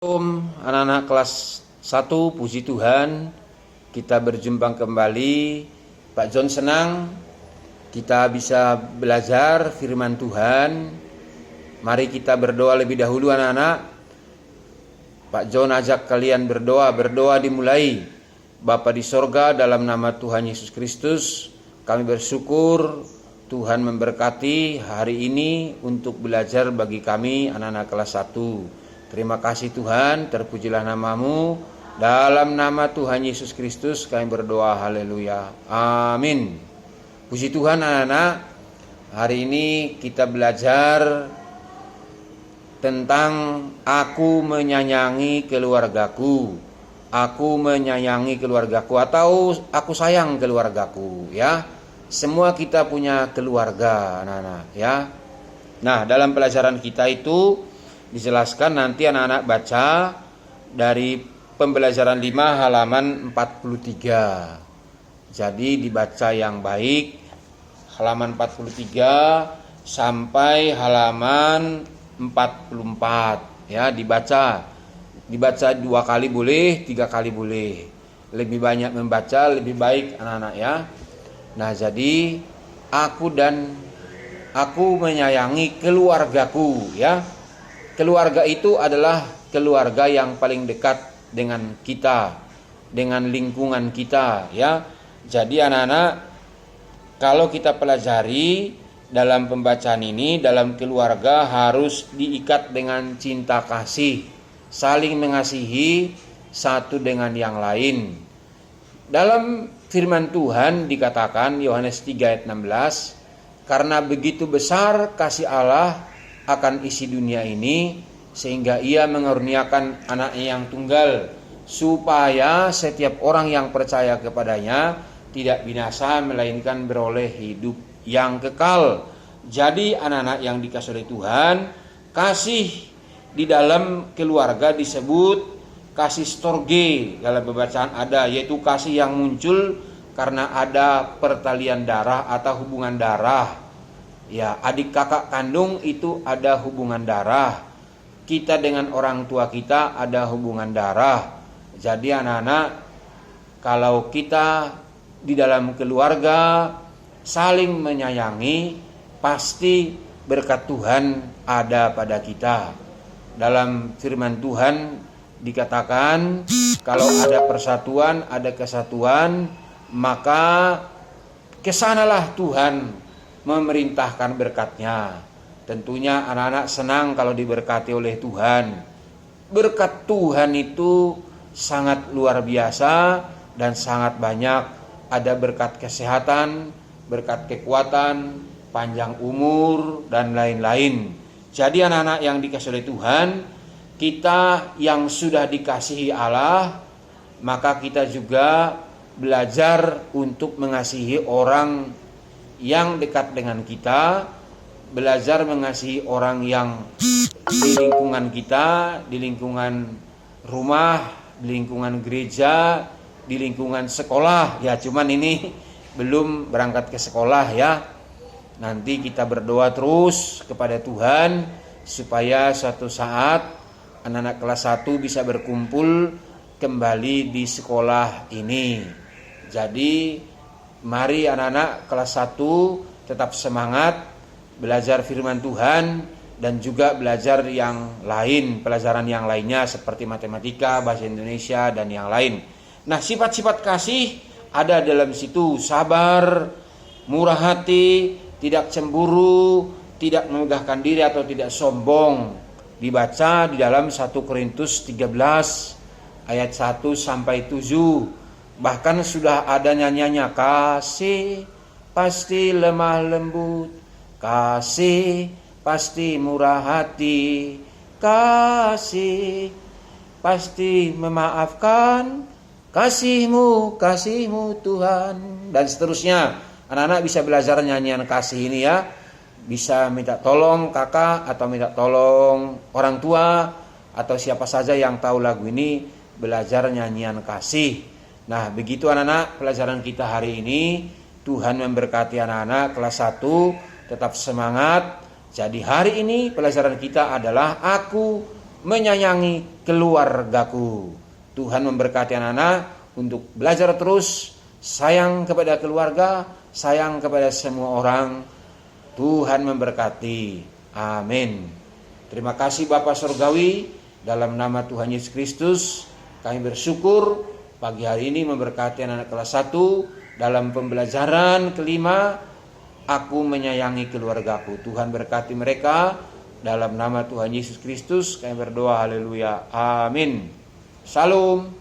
Anak-anak kelas 1, puji Tuhan, kita berjumpa kembali. Pak John senang kita bisa belajar firman Tuhan. Mari kita berdoa lebih dahulu anak-anak. Pak John ajak kalian berdoa dimulai. Bapa di sorga, dalam nama Tuhan Yesus Kristus, kami bersyukur Tuhan memberkati hari ini untuk belajar bagi kami anak-anak kelas 1. Terima kasih Tuhan, terpujilah namamu. Dalam nama Tuhan Yesus Kristus kami berdoa, haleluya, amin. Puji Tuhan anak-anak, hari ini kita belajar tentang aku menyayangi keluargaku. Aku menyayangi keluargaku atau aku sayang keluargaku, ya. Semua kita punya keluarga anak-anak, ya. Nah, dalam pelajaran kita itu dijelaskan, nanti anak-anak baca dari pembelajaran 5 halaman 43. Jadi dibaca yang baik, halaman 43 sampai halaman 44, ya. Dibaca 2 kali boleh, 3 kali boleh. Lebih banyak membaca lebih baik anak-anak, ya. Nah, jadi aku menyayangi keluargaku, ya. Keluarga itu adalah keluarga yang paling dekat dengan kita, dengan lingkungan kita, ya. Jadi anak-anak, kalau kita pelajari dalam pembacaan ini, dalam keluarga harus diikat dengan cinta kasih, saling mengasihi satu dengan yang lain. Dalam firman Tuhan dikatakan, Yohanes 3 ayat 16, karena begitu besar kasih Allah akan isi dunia ini, sehingga ia mengaruniakan anaknya yang tunggal, supaya setiap orang yang percaya kepadanya tidak binasa, melainkan beroleh hidup yang kekal. Jadi anak-anak yang dikasihi oleh Tuhan, kasih di dalam keluarga disebut kasih storge. Dalam pembacaan ada, yaitu kasih yang muncul karena ada pertalian darah atau hubungan darah. Ya, adik kakak kandung itu ada hubungan darah. Kita dengan orang tua kita ada hubungan darah. Jadi anak-anak, kalau kita di dalam keluarga saling menyayangi, pasti berkat Tuhan ada pada kita. Dalam firman Tuhan dikatakan, kalau ada persatuan, ada kesatuan, maka kesanalah Tuhan memerintahkan berkatnya. Tentunya anak-anak senang kalau diberkati oleh Tuhan. Berkat Tuhan itu sangat luar biasa dan sangat banyak. Ada berkat kesehatan, berkat kekuatan, panjang umur, dan lain-lain. Jadi anak-anak yang dikasihi oleh Tuhan, kita yang sudah dikasihi Allah, maka kita juga belajar untuk mengasihi orang yang dekat dengan kita, belajar mengasihi orang yang di lingkungan kita, di lingkungan rumah, di lingkungan gereja, di lingkungan sekolah. Ya, cuman ini belum berangkat ke sekolah, ya. Nanti kita berdoa terus kepada Tuhan supaya suatu saat anak-anak kelas 1 bisa berkumpul kembali di sekolah ini. Jadi mari anak-anak kelas 1 tetap semangat belajar firman Tuhan dan juga belajar yang lain, pelajaran yang lainnya seperti matematika, bahasa Indonesia, dan yang lain. Nah, sifat-sifat kasih ada dalam situ: sabar, murah hati, tidak cemburu, tidak memegahkan diri atau tidak sombong. Dibaca di dalam 1 Korintus 13 ayat 1 sampai 7. Bahkan sudah ada nyanyiannya, kasih pasti lemah lembut, kasih pasti murah hati, kasih pasti memaafkan, kasihmu Tuhan, dan seterusnya. Anak-anak bisa belajar nyanyian kasih ini, ya. Bisa minta tolong kakak atau minta tolong orang tua atau siapa saja yang tahu lagu ini, belajar nyanyian kasih. Nah, begitu anak-anak pelajaran kita hari ini. Tuhan memberkati anak-anak kelas 1, tetap semangat. Jadi hari ini pelajaran kita adalah aku menyayangi keluargaku. Tuhan memberkati anak-anak untuk belajar terus sayang kepada keluarga, sayang kepada semua orang. Tuhan memberkati. Amin. Terima kasih Bapa Surgawi, dalam nama Tuhan Yesus Kristus kami bersyukur pagi hari ini memberkati anak-anak kelas 1 dalam pembelajaran kelima, aku menyayangi keluargaku. Tuhan berkati mereka, dalam nama Tuhan Yesus Kristus kami berdoa, haleluya, amin. Shalom.